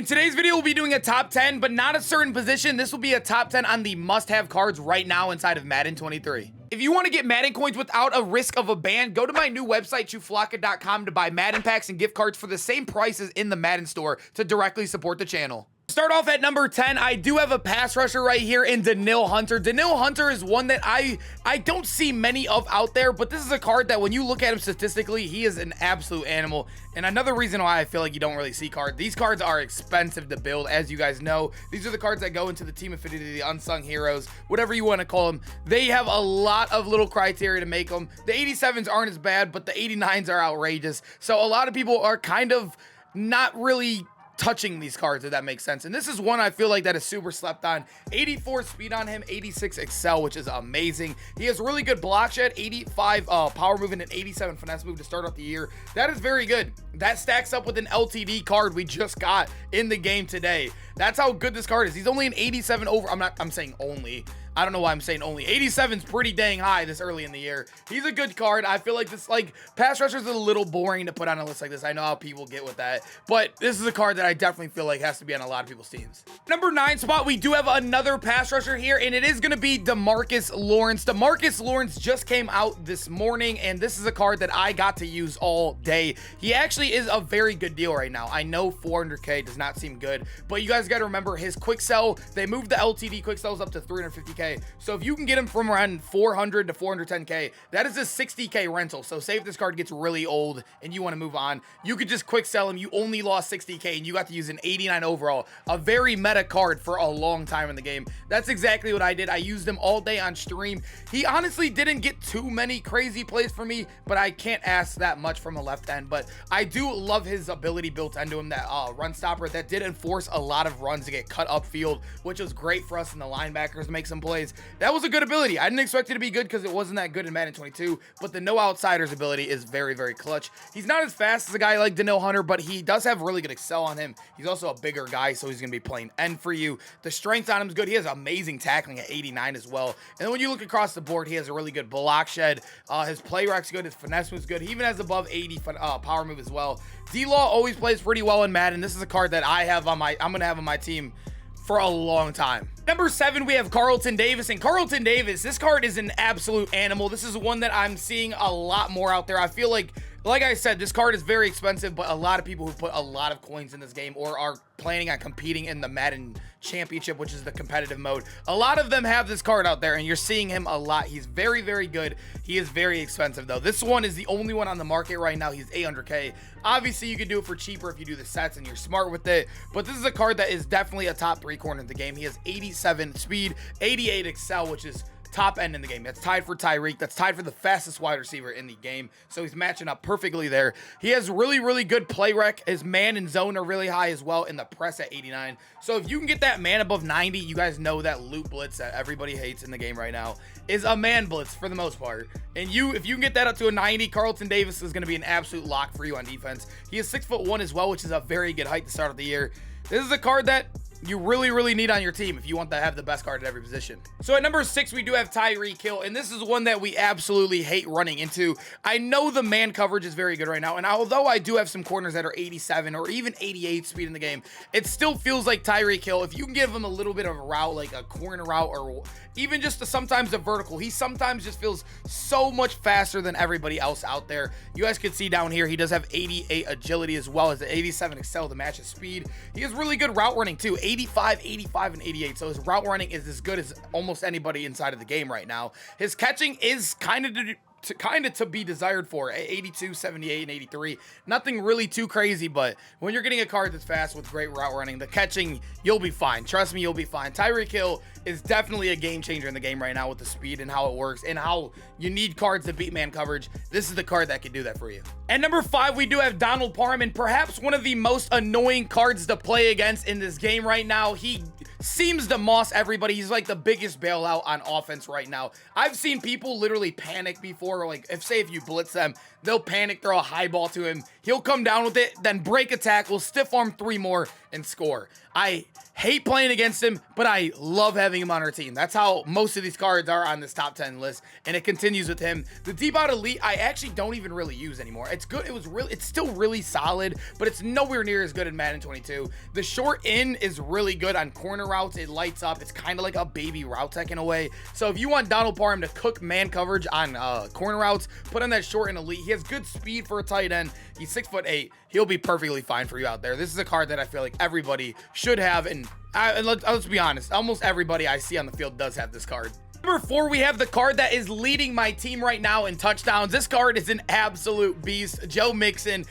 today's video, we'll be doing a top 10, but not a certain position. This will be a top 10 on the must-have cards right now inside of Madden 23. If you want to get Madden coins without a risk of a ban, go to my new website, chuflaka.com, to buy Madden packs and gift cards for the same prices in the Madden store to directly support the channel. Start off at number 10, I do have a pass rusher right here in Danielle Hunter. Danielle Hunter is one that I don't see many of out there, but this is a card that when you look at him statistically, he is an absolute animal. And another reason why I feel like you don't really see cards, these cards are expensive to build, as you guys know. These are the cards that go into the Team Affinity, the unsung heroes, whatever you want to call them. They have a lot of little criteria to make them. The 87s aren't as bad, but the 89s are outrageous. So a lot of people are kind of not really touching these cards, if that makes sense. And this is one I feel like that is super slept on. 84 speed on him, 86 excel, which is amazing. He has really good block shed, 85 power movement, and 87 finesse move to start off the year. That is very good. That stacks up with an LTD card we just got in the game today. That's how good this card is. He's only an 87 over. I'm saying only. I don't know why I'm saying only. 87 is pretty dang high this early in the year. He's a good card. I feel like this, like, pass rushers are a little boring to put on a list like this. I know how people get with that, but this is a card that I definitely feel like has to be on a lot of people's teams. Number 9 spot, we do have another pass rusher here, and it is going to be DeMarcus Lawrence. DeMarcus Lawrence just came out this morning, and this is a card that I got to use all day. He actually is a very good deal right now. I know 400K does not seem good, but you guys got to remember his quick sell. They moved the LTD quick sells up to 350K. So if you can get him from around 400 to 410K, that is a 60K rental. So say if this card gets really old and you want to move on, you could just quick sell him. You only lost 60K and you got to use an 89 overall, a very meta card for a long time in the game. That's exactly what I did. I used him all day on stream. He honestly didn't get too many crazy plays for me, but I can't ask that much from a left end. But I do love his ability built into him, that run stopper that did enforce a lot of runs to get cut upfield, which was great for us in the linebackers to make some plays. That was a good ability. I didn't expect it to be good because it wasn't that good in Madden 22, but the no outsiders ability is very, very clutch. He's not as fast as a guy like Danielle Hunter, but he does have really good excel on him. He's also a bigger guy, so he's going to be playing end for you. The strength on him is good. He has amazing tackling at 89 as well. And then when you look across the board, he has a really good block shed. His play rec's good. His finesse move's good. He even has above 80 power move as well. D-Law always plays pretty well in Madden. This is a card that I'm going to have on my team for a long time. Number 7, we have Carlton Davis, and Carlton Davis, this card is an absolute animal. This is one that I'm seeing a lot more out there. I feel like I said, this card is very expensive, but a lot of people who put a lot of coins in this game or are planning on competing in the Madden Championship, which is the competitive mode, a lot of them have this card out there, and you're seeing him a lot. He's very, very good. He is very expensive, though. This one is the only one on the market right now. He's 800K. Obviously, you can do it for cheaper if you do the sets and you're smart with it, but this is a card that is definitely a top 3 corner in the game. He has 87 speed, 88 excel, which is top end in the game. That's tied for Tyreek. That's tied for the fastest wide receiver in the game. So he's matching up perfectly there. He has really, really good play rec. His man and zone are really high as well, and the press at 89. So if you can get that man above 90, you guys know that loot blitz that everybody hates in the game right now is a man blitz for the most part. And if you can get that up to a 90, Carlton Davis is going to be an absolute lock for you on defense. He is 6'1" as well, which is a very good height to start of the year. This is a card that you really, really need on your team if you want to have the best card at every position. So at number 6, we do have Tyreek Hill, and this is one that we absolutely hate running into. I know the man coverage is very good right now, and although I do have some corners that are 87 or even 88 speed in the game, it still feels like Tyreek Hill, if you can give him a little bit of a route, like a corner route or even just sometimes a vertical, he sometimes just feels so much faster than everybody else out there. You guys can see down here, he does have 88 agility as well as the 87 excel to match his speed. He has really good route running too. 85, 85, and 88. So his route running is as good as almost anybody inside of the game right now. His catching is kind of to be desired for at 82, 78, and 83. Nothing really too crazy, but when you're getting a card that's fast with great route running, the catching, you'll be fine. Trust me, you'll be fine. Tyreek Hill is definitely a game changer in the game right now with the speed and how it works and how you need cards to beat man coverage. This is the card that can do that for you. At number 5, we do have Donald Parham, and perhaps one of the most annoying cards to play against in this game right now. He seems to moss everybody. He's like the biggest bailout on offense right now. I've seen people literally panic before, like if you blitz them, they'll panic, throw a high ball to him. He'll come down with it, then break a tackle, stiff arm 3 more, and score. I hate playing against him, but I love having him on our team. That's how most of these cards are on this top 10 list, and it continues with him. The deep out elite, I actually don't even really use anymore. It's good. It's still really solid, but it's nowhere near as good in Madden 22. The short in is really good on corner routes. It lights up. It's kind of like a baby route tech in a way. So if you want Donald Parham to cook man coverage on corner routes, put on that short and elite. He has good speed for a tight end. He's 6'8". He'll be perfectly fine for you out there. This is a card that I feel like everybody should have, and let's be honest, almost everybody I see on the field does have this card. Number 4, we have the card that is leading my team right now in touchdowns. This card is an absolute beast. Joe Mixon.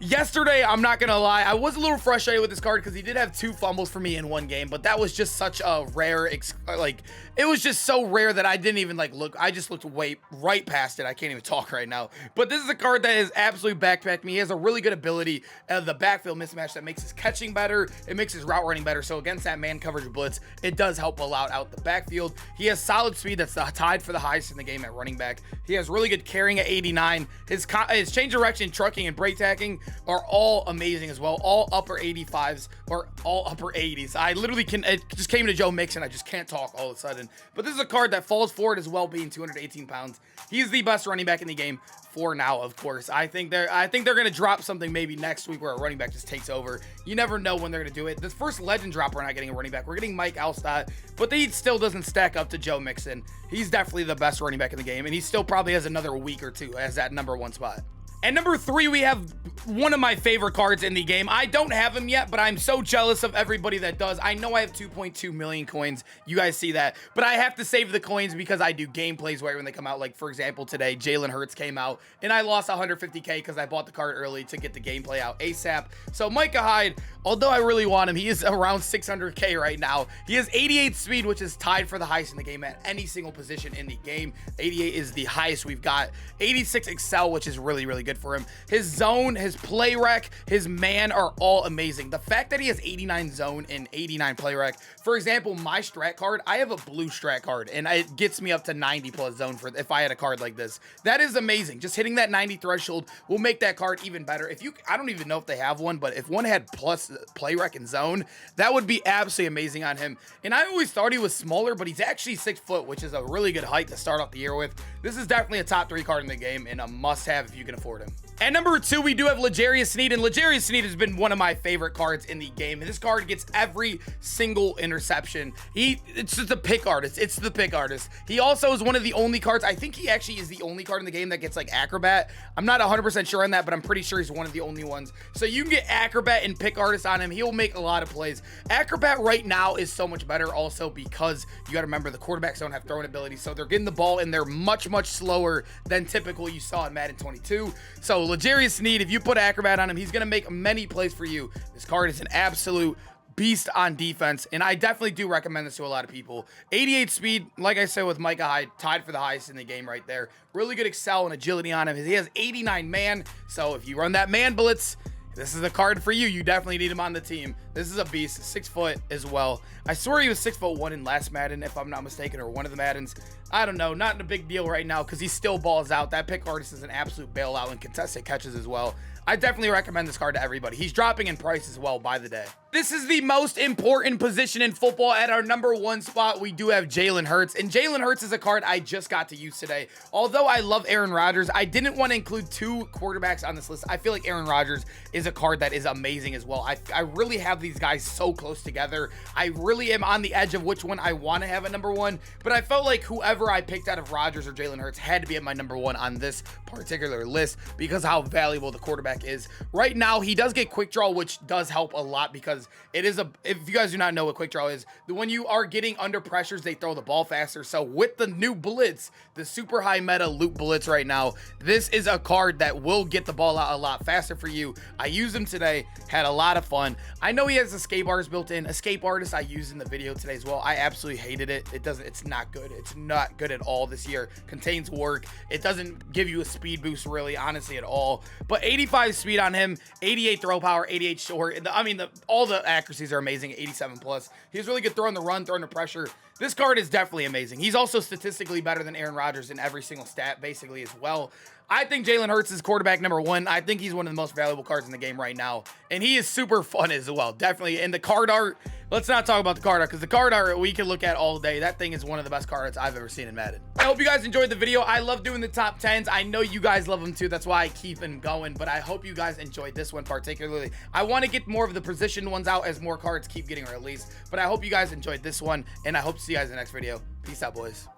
Yesterday, I'm not gonna lie, I was a little frustrated with this card because he did have 2 fumbles for me in one game, but that was just such a rare, it was just so rare that I didn't even look. I just looked right past it. I can't even talk right now. But this is a card that has absolutely backpacked me. He has a really good ability, the backfield mismatch that makes his catching better. It makes his route running better. So against that man coverage blitz, it does help a lot out the backfield. He has solid speed that's tied for the highest in the game at running back. He has really good carrying at 89. His change direction, trucking, and break tacking are all amazing as well. All upper 85s or all upper 80s. I literally it just came to Joe Mixon. I just can't talk all of a sudden. But this is a card that falls forward as well, being 218 pounds. He's the best running back in the game for now, of course. I think they're going to drop something maybe next week where a running back just takes over. You never know when they're going to do it. This first legend drop, we're not getting a running back. We're getting Mike Alstott, but he still doesn't stack up to Joe Mixon. He's definitely the best running back in the game, and he still probably has another week or 2 as that number 1 spot. And number 3, we have one of my favorite cards in the game. I don't have him yet, but I'm so jealous of everybody that does. I know I have 2.2 million coins. You guys see that. But I have to save the coins because I do gameplays right when they come out. Like, for example, today, Jalen Hurts came out, and I lost 150K because I bought the card early to get the gameplay out ASAP. So Micah Hyde, although I really want him, he is around 600K right now. He has 88 speed, which is tied for the highest in the game at any single position in the game. 88 is the highest we've got. 86 excel, which is really, really good for him. His zone, his play rec, his man are all amazing. The fact that he has 89 zone and 89 play rec, for example, my strat card, I have a blue strat card, and it gets me up to 90 plus zone for if I had a card like this. That is amazing. Just hitting that 90 threshold will make that card even better. I don't even know if they have one, but if one had plus play rec and zone, that would be absolutely amazing on him. And I always thought he was smaller, but he's actually 6 foot, which is a really good height to start off the year with. This is definitely a top 3 card in the game and a must-have if you can afford him. At number 2, we do have L'Jarius Sneed, and L'Jarius Sneed has been one of my favorite cards in the game. And this card gets every single interception. It's just a pick artist. It's the pick artist. He also is one of the only cards. I think he actually is the only card in the game that gets like Acrobat. I'm not 100% sure on that, but I'm pretty sure he's one of the only ones. So you can get Acrobat and pick artist on him. He'll make a lot of plays. Acrobat right now is so much better also because you got to remember the quarterbacks don't have throwing ability. So they're getting the ball and they're much, much slower than typical you saw in Madden 22. So L'Jarius Sneed, if you put Acrobat on him, he's going to make many plays for you. This card is an absolute beast on defense, and I definitely do recommend this to a lot of people. 88 speed, like I said with Micah Hyde, tied for the highest in the game right there. Really good excel and agility on him. He has 89 man, so if you run that man blitz, this is a card for you. You definitely need him on the team. This is a beast, 6 foot as well. I swear he was 6'1" in last Madden, if I'm not mistaken, or one of the Maddens. I don't know, not a big deal right now because he still balls out. That pick artist is an absolute bailout and contested catches as well. I definitely recommend this card to everybody. He's dropping in price as well by the day. This is the most important position in football. At our number 1 spot, we do have Jalen Hurts. And Jalen Hurts is a card I just got to use today. Although I love Aaron Rodgers, I didn't want to include 2 quarterbacks on this list. I feel like Aaron Rodgers is a card that is amazing as well. I really have these guys so close together. I really am on the edge of which one I want to have at number 1. But I felt like whoever I picked out of Rodgers or Jalen Hurts had to be at my number 1 on this particular list because how valuable the quarterback is. Right now, he does get quick draw, which does help a lot because it is if you guys do not know what quick draw is, when you are getting under pressures, they throw the ball faster. So with the new blitz, the super high meta loop blitz right now, this is a card that will get the ball out a lot faster for you. I used him today, had a lot of fun. I know he has escape bars built in. Escape artist I used in the video today as well. I absolutely hated it. It's not good. It's not good at all this year. Contains work. It doesn't give you a speed boost really, honestly, at all. But 85 85 speed on him, 88 throw power, 88 short. I mean, all the accuracies are amazing, 87 plus. He's really good throwing the run, throwing the pressure. This card is definitely amazing. He's also statistically better than Aaron Rodgers in every single stat, basically, as well. I think Jalen Hurts is quarterback number 1. I think he's one of the most valuable cards in the game right now. And he is super fun as well, definitely. And the card art, let's not talk about the card art, because the card art we can look at all day. That thing is one of the best card arts I've ever seen in Madden. I hope you guys enjoyed the video. I love doing the top 10s. I know you guys love them too. That's why I keep them going. But I hope you guys enjoyed this one particularly. I want to get more of the position ones out as more cards keep getting released. But I hope you guys enjoyed this one. And I hope to see you guys in the next video. Peace out, boys.